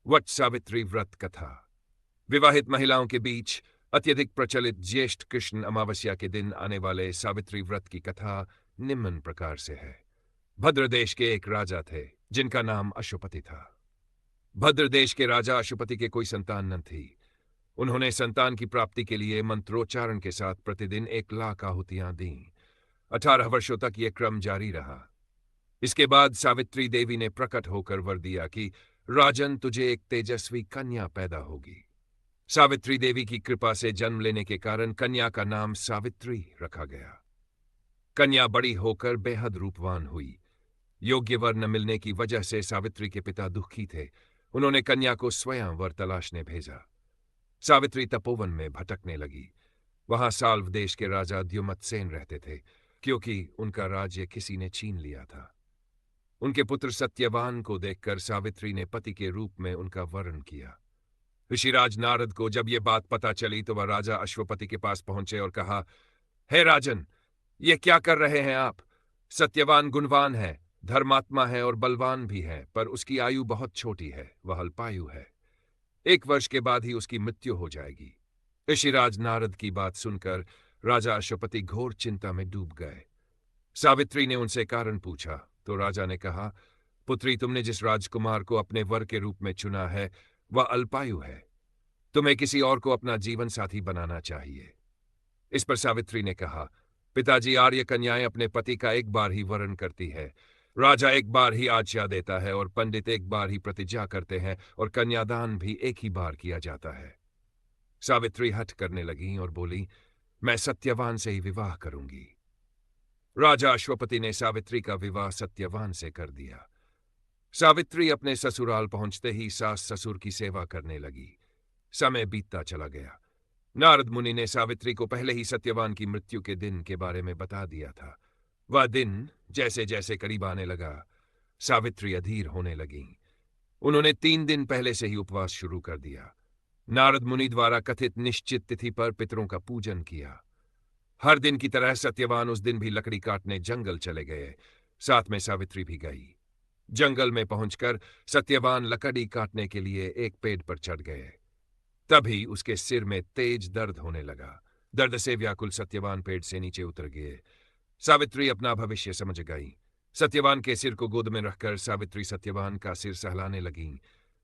वट सावित्री व्रत कथा। विवाहित महिलाओं के बीच अत्यधिक प्रचलित ज्येष्ठ कृष्ण अमावस्या के दिन आने वाले सावित्री व्रत की कथा निम्न प्रकार से है। भद्र देश के एक राजा थे जिनका नाम अश्वपति था। भद्र देश के राजा अश्वपति के कोई संतान न थी। उन्होंने संतान की प्राप्ति के लिए मंत्रोच्चारण के साथ प्रतिदिन 1,00,000 आहुतियां दी। 18 वर्षों तक यह क्रम जारी रहा। इसके बाद सावित्री देवी ने प्रकट होकर वर दिया कि राजन, तुझे एक तेजस्वी कन्या पैदा होगी। सावित्री देवी की कृपा से जन्म लेने के कारण कन्या का नाम सावित्री रखा गया। कन्या बड़ी होकर बेहद रूपवान हुई। योग्य वर न मिलने की वजह से सावित्री के पिता दुखी थे। उन्होंने कन्या को स्वयं वर तलाशने भेजा। सावित्री तपोवन में भटकने लगी। वहां साल्व देश के राजा द्युमत्सेन रहते थे, क्योंकि उनका राज्य किसी ने छीन लिया था। उनके पुत्र सत्यवान को देखकर सावित्री ने पति के रूप में उनका वर्ण किया। ऋषिराज नारद को जब यह बात पता चली तो वह राजा अश्वपति के पास पहुंचे और कहा, हे राजन, ये क्या कर रहे हैं आप? सत्यवान गुणवान है, धर्मात्मा है और बलवान भी है, पर उसकी आयु बहुत छोटी है, वह अल्पायु है। 1 वर्ष के बाद ही उसकी मृत्यु हो जाएगी। ऋषिराज नारद की बात सुनकर राजा अश्वपति घोर चिंता में डूब गए। सावित्री ने उनसे कारण पूछा तो राजा ने कहा, पुत्री, तुमने जिस राजकुमार को अपने वर के रूप में चुना है वह अल्पायु है। तुम्हें किसी और को अपना जीवन साथी बनाना चाहिए। इस पर सावित्री ने कहा, पिताजी, आर्य कन्याएं अपने पति का एक बार ही वर्ण करती है। राजा एक बार ही आज्ञा देता है और पंडित एक बार ही प्रतिज्ञा करते हैं और कन्यादान भी एक ही बार किया जाता है। सावित्री हठ करने लगी और बोली, मैं सत्यवान से ही विवाह करूंगी। राजा अश्वपति ने सावित्री का विवाह सत्यवान से कर दिया। सावित्री अपने ससुराल पहुंचते ही सास ससुर की सेवा करने लगी। समय बीतता चला गया। नारद मुनि ने सावित्री को पहले ही सत्यवान की मृत्यु के दिन के बारे में बता दिया था। वह दिन जैसे जैसे करीब आने लगा, सावित्री अधीर होने लगी। उन्होंने 3 दिन पहले से ही उपवास शुरू कर दिया। नारद मुनि द्वारा कथित निश्चित तिथि पर पितरों का पूजन किया। हर दिन की तरह सत्यवान उस दिन भी लकड़ी काटने जंगल चले गए। साथ में सावित्री भी गई। जंगल में पहुंचकर सत्यवान लकड़ी काटने के लिए एक पेड़ पर चढ़ गए। तभी उसके सिर में तेज दर्द होने लगा। दर्द से व्याकुल सत्यवान पेड़ से नीचे उतर गए। सावित्री अपना भविष्य समझ गई। सत्यवान के सिर को गोद में रखकर सावित्री सत्यवान का सिर सहलाने लगी।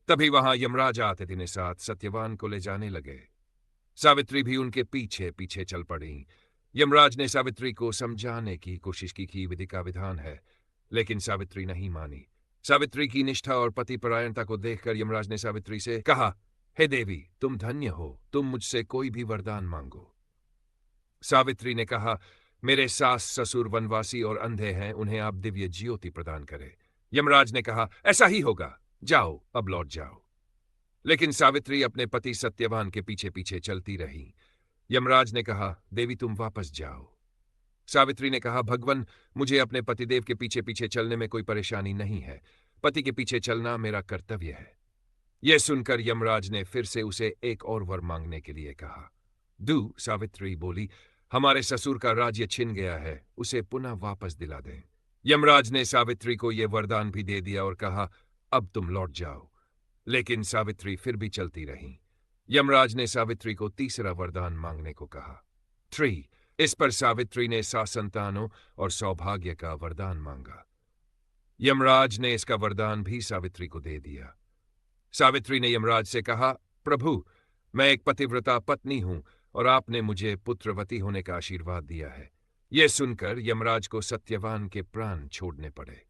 तभी वहां यमराज आतिथि के साथ सत्यवान को ले जाने लगे। सावित्री भी उनके पीछे पीछे चल पड़ी। यमराज ने सावित्री को समझाने की कोशिश की विधि का विधान है, लेकिन सावित्री नहीं मानी। सावित्री की निष्ठा और पतिपरायणता को देखकर यमराज ने सावित्री से कहा, हे देवी, तुम धन्य हो, तुम मुझसे कोई भी वरदान मांगो। सावित्री ने कहा, मेरे सास ससुर वनवासी और अंधे हैं, उन्हें आप दिव्य ज्योति प्रदान करें। यमराज ने कहा, ऐसा ही होगा, जाओ, अब लौट जाओ। लेकिन सावित्री अपने पति सत्यवान के पीछे पीछे चलती रही। यमराज ने कहा, देवी, तुम वापस जाओ। सावित्री ने कहा, भगवन, मुझे अपने पतिदेव के पीछे पीछे चलने में कोई परेशानी नहीं है। पति के पीछे चलना मेरा कर्तव्य है। यह सुनकर यमराज ने फिर से उसे एक और वर मांगने के लिए कहा। सावित्री बोली, हमारे ससुर का राज्य छिन गया है, उसे पुनः वापस दिला दें। यमराज ने सावित्री को यह वरदान भी दे दिया और कहा, अब तुम लौट जाओ। लेकिन सावित्री फिर भी चलती रही। यमराज ने सावित्री को तीसरा वरदान मांगने को कहा। 3 इस पर सावित्री ने 7 संतानों और सौभाग्य का वरदान मांगा। यमराज ने इसका वरदान भी सावित्री को दे दिया। सावित्री ने यमराज से कहा, प्रभु, मैं एक पतिव्रता पत्नी हूं और आपने मुझे पुत्रवती होने का आशीर्वाद दिया है। यह सुनकर यमराज को सत्यवान के प्राण छोड़ने पड़े।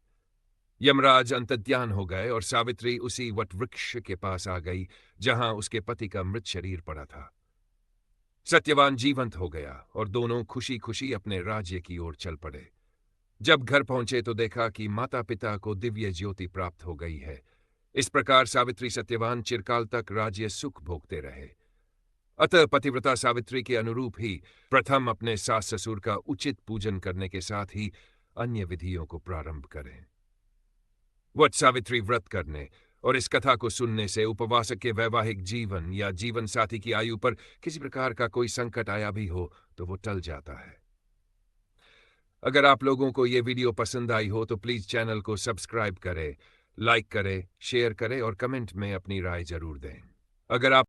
यमराज अंतर्ध्यान हो गए और सावित्री उसी वटवृक्ष के पास आ गई जहां उसके पति का मृत शरीर पड़ा था। सत्यवान जीवंत हो गया और दोनों खुशी खुशी अपने राज्य की ओर चल पड़े। जब घर पहुंचे तो देखा कि माता पिता को दिव्य ज्योति प्राप्त हो गई है। इस प्रकार सावित्री सत्यवान चिरकाल तक राज्य सुख भोगते रहे। अतः पतिव्रता सावित्री के अनुरूप ही प्रथम अपने सास ससुर का उचित पूजन करने के साथ ही अन्य विधियों को प्रारंभ करें। वट सावित्री व्रत करने और इस कथा को सुनने से उपवासक के वैवाहिक जीवन या जीवन साथी की आयु पर किसी प्रकार का कोई संकट आया भी हो तो वो टल जाता है। अगर आप लोगों को ये वीडियो पसंद आई हो तो प्लीज चैनल को सब्सक्राइब करें, लाइक करें, शेयर करें और कमेंट में अपनी राय जरूर दें। अगर आप